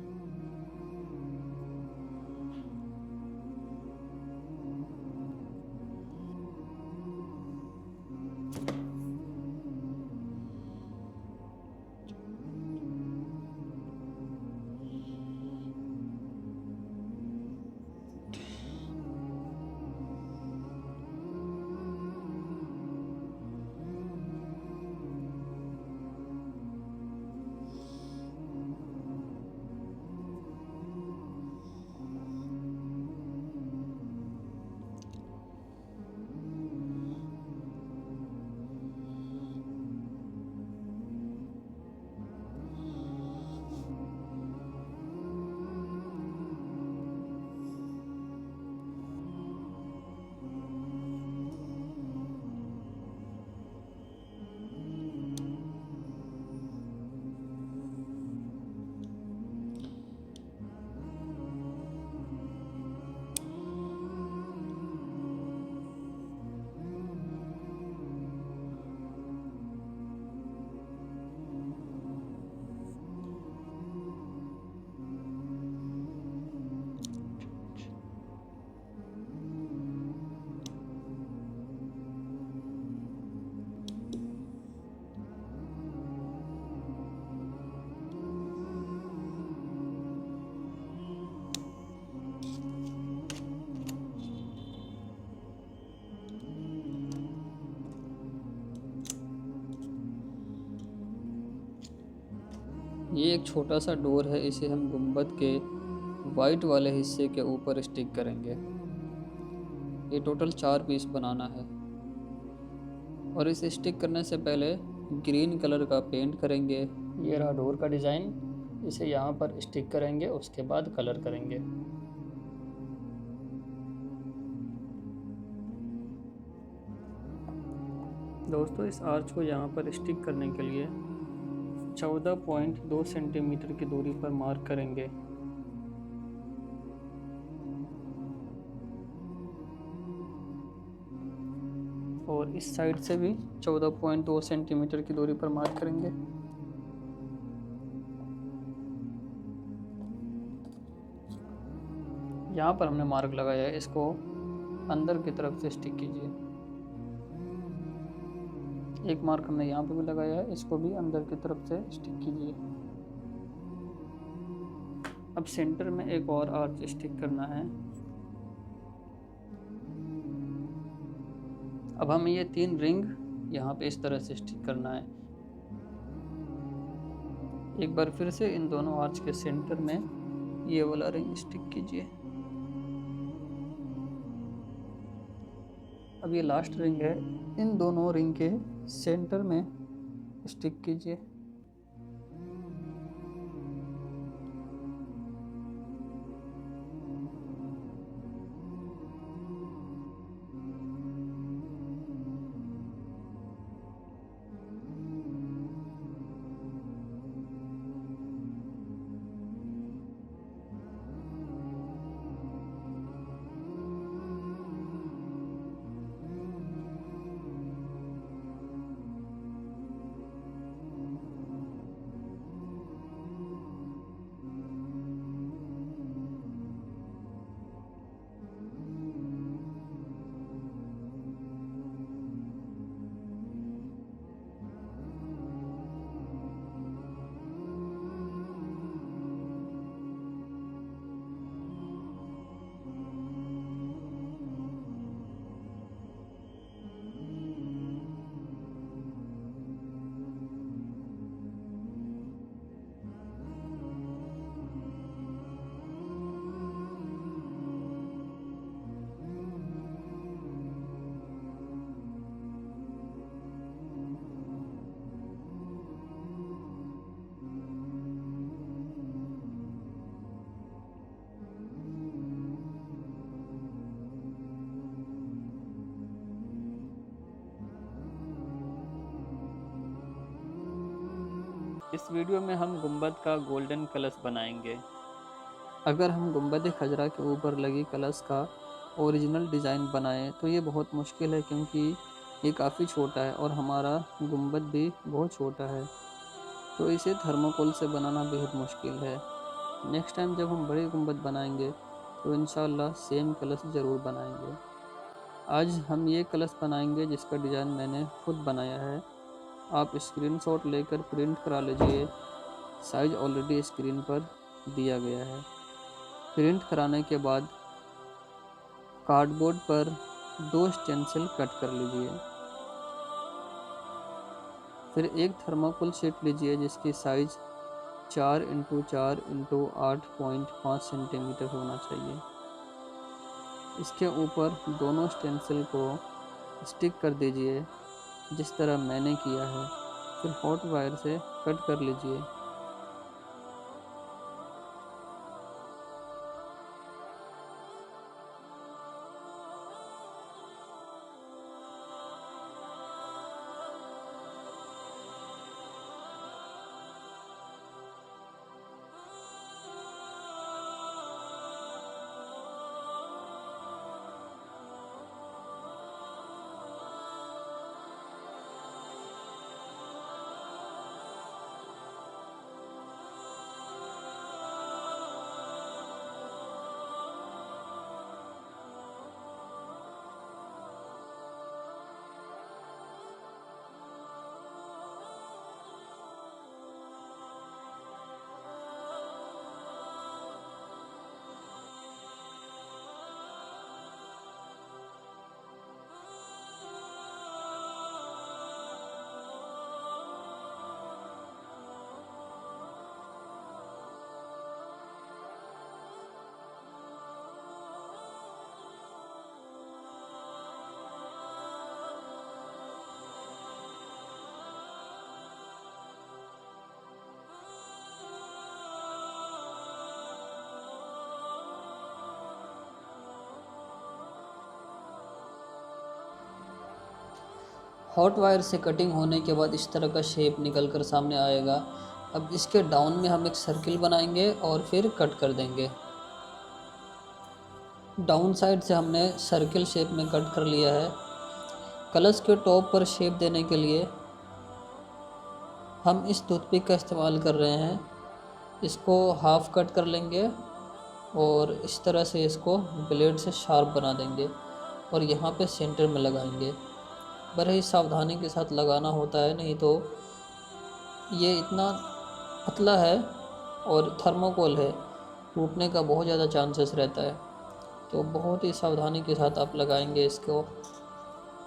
ये एक छोटा सा डोर है, इसे हम गुंबद के वाइट वाले हिस्से के ऊपर स्टिक करेंगे। ये टोटल 4 पीस बनाना है और इसे स्टिक करने से पहले ग्रीन कलर का पेंट करेंगे। ये रहा डोर का डिज़ाइन, इसे यहाँ पर स्टिक करेंगे, उसके बाद कलर करेंगे। दोस्तों, इस आर्च को यहाँ पर स्टिक करने के लिए 14.2 सेंटीमीटर की दूरी पर मार्क करेंगे। और इस साइड से भी 14.2 सेंटीमीटर की दूरी पर मार्क करेंगे। यहाँ पर हमने मार्क लगाया है, इसको अंदर की तरफ से स्टिक कीजिए। एक मार्क हमने यहाँ पे भी लगाया है, इसको भी अंदर की तरफ से स्टिक कीजिए। अब सेंटर में एक और आर्च स्टिक करना है। अब हमें ये 3 रिंग यहाँ पे इस तरह से स्टिक करना है। एक बार फिर से इन दोनों आर्च के सेंटर में ये वाला रिंग स्टिक कीजिए। अब ये लास्ट रिंग है, इन दोनों रिंग के सेंटर में स्टिक कीजिए। इस वीडियो में हम गुंबद का गोल्डन कलश बनाएंगे। अगर हम गुंबद खजरा के ऊपर लगी कलश का ओरिजिनल डिज़ाइन बनाएं तो ये बहुत मुश्किल है, क्योंकि ये काफ़ी छोटा है और हमारा गुंबद भी बहुत छोटा है, तो इसे थर्मोकोल से बनाना बेहद मुश्किल है। नेक्स्ट टाइम जब हम बड़े गुंबद बनाएंगे तो इंशाल्लाह सेम कलश ज़रूर बनाएंगे। आज हम ये कलश बनाएंगे जिसका डिज़ाइन मैंने खुद बनाया है। आप स्क्रीनशॉट लेकर प्रिंट करा लीजिए, साइज़ ऑलरेडी स्क्रीन पर दिया गया है। प्रिंट कराने के बाद कार्डबोर्ड पर 2 स्टेंसिल कट कर लीजिए। फिर एक थर्माकोल शीट लीजिए जिसकी साइज़ 4x4x8.5 सेंटीमीटर होना चाहिए। इसके ऊपर दोनों स्टेंसिल को स्टिक कर दीजिए जिस तरह मैंने किया है। फिर हॉट वायर से कट कर लीजिए। हॉट वायर से कटिंग होने के बाद इस तरह का शेप निकल कर सामने आएगा। अब इसके डाउन में हम एक सर्किल बनाएंगे और फिर कट कर देंगे। डाउन साइड से हमने सर्किल शेप में कट कर लिया है। कलश के टॉप पर शेप देने के लिए हम इस टूथपिक का इस्तेमाल कर रहे हैं। इसको हाफ कट कर लेंगे और इस तरह से इसको ब्लेड से शार्प बना देंगे और यहाँ पे सेंटर में लगाएंगे। बड़े ही सावधानी के साथ लगाना होता है, नहीं तो ये इतना पतला है और थर्मोकोल है, टूटने का बहुत ज़्यादा चांसेस रहता है, तो बहुत ही सावधानी के साथ आप लगाएंगे इसको।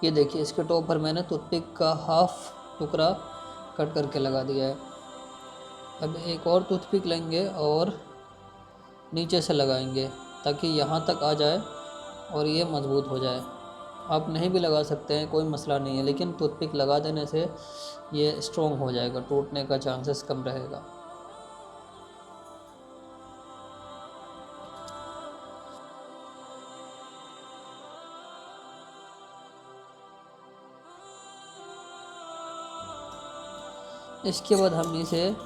ये देखिए, इसके टॉप पर मैंने टूथपिक का हाफ टुकड़ा कट करके लगा दिया है। अब एक और टूथपिक लेंगे और नीचे से लगाएंगे ताकि यहाँ तक आ जाए और ये मज़बूत हो जाए। आप नहीं भी लगा सकते हैं, कोई मसला नहीं है, लेकिन टूथपिक लगा देने से ये स्ट्रॉन्ग हो जाएगा, टूटने का चांसेस कम रहेगा। इसके बाद हम इसे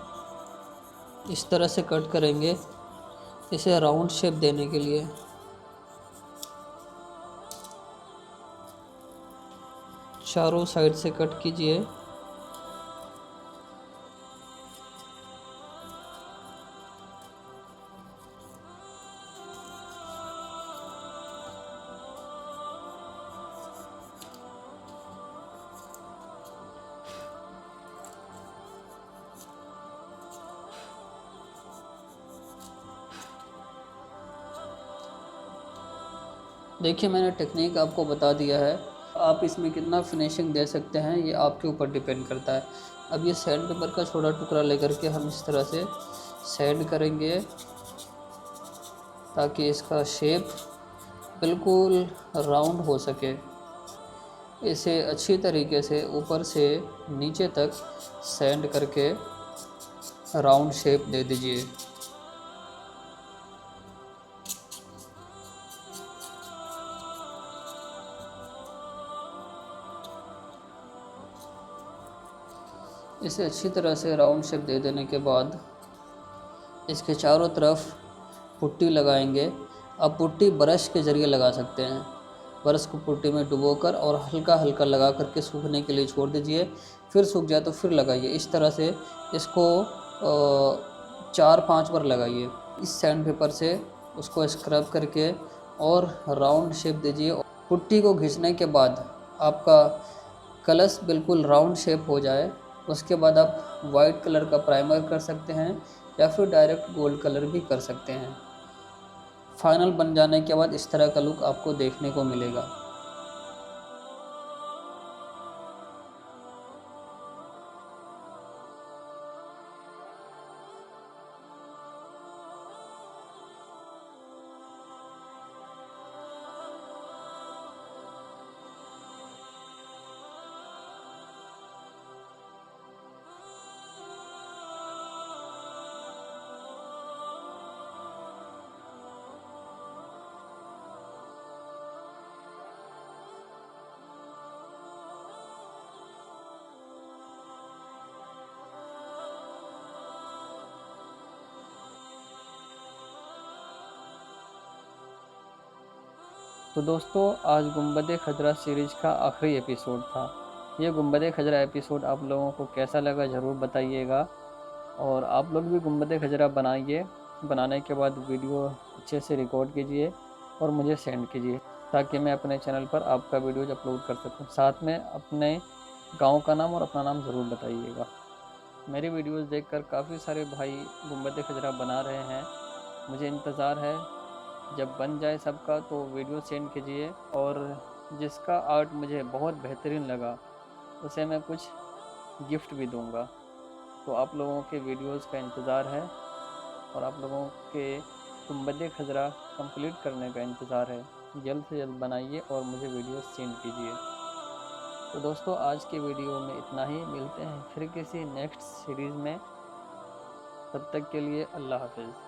इस तरह से कट करेंगे, इसे राउंड शेप देने के लिए। चारों साइड से कट कीजिए। देखिए, मैंने टेक्निक आपको बता दिया है। आप इसमें कितना फिनिशिंग दे सकते हैं ये आपके ऊपर डिपेंड करता है। अब ये सैंड पेपर का छोटा टुकड़ा लेकर के हम इस तरह से सैंड करेंगे ताकि इसका शेप बिल्कुल राउंड हो सके। इसे अच्छी तरीके से ऊपर से नीचे तक सैंड करके राउंड शेप दे दीजिए। इसे अच्छी तरह से राउंड शेप दे देने के बाद इसके चारों तरफ पुट्टी लगाएंगे। आप पुट्टी ब्रश के ज़रिए लगा सकते हैं। ब्रश को पुट्टी में डुबोकर और हल्का हल्का लगा करके सूखने के लिए छोड़ दीजिए। फिर सूख जाए तो फिर लगाइए। इस तरह से इसको 4-5 बार लगाइए। इस सैंड पेपर से उसको स्क्रब करके और राउंड शेप दीजिए। पुट्टी को घिसने के बाद आपका कलश बिल्कुल राउंड शेप हो जाए, उसके बाद आप वाइट कलर का प्राइमर कर सकते हैं या फिर डायरेक्ट गोल्ड कलर भी कर सकते हैं। फाइनल बन जाने के बाद इस तरह का लुक आपको देखने को मिलेगा। तो दोस्तों, आज गुंबद खजरा सीरीज़ का आखिरी एपिसोड था। ये गुंबद खजरा एपिसोड आप लोगों को कैसा लगा ज़रूर बताइएगा। और आप लोग भी गुंबद खजरा बनाइए। बनाने के बाद वीडियो अच्छे से रिकॉर्ड कीजिए और मुझे सेंड कीजिए, ताकि मैं अपने चैनल पर आपका वीडियोज़ अपलोड कर सकूं। साथ में अपने गांव का नाम और अपना नाम ज़रूर बताइएगा। मेरी वीडियोज़ देखकर काफ़ी सारे भाई गुंबद खजरा बना रहे हैं। मुझे इंतज़ार है जब बन जाए सबका तो वीडियो सेंड कीजिए। और जिसका आर्ट मुझे बहुत बेहतरीन लगा उसे मैं कुछ गिफ्ट भी दूंगा। तो आप लोगों के वीडियोस का इंतज़ार है और आप लोगों के गुंबद खजरा कंप्लीट करने का इंतज़ार है। जल्द से जल्द बनाइए और मुझे वीडियो सेंड कीजिए। तो दोस्तों, आज के वीडियो में इतना ही। मिलते हैं फिर किसी नेक्स्ट सीरीज़ में। तब तक के लिए अल्लाह हाफ़िज़।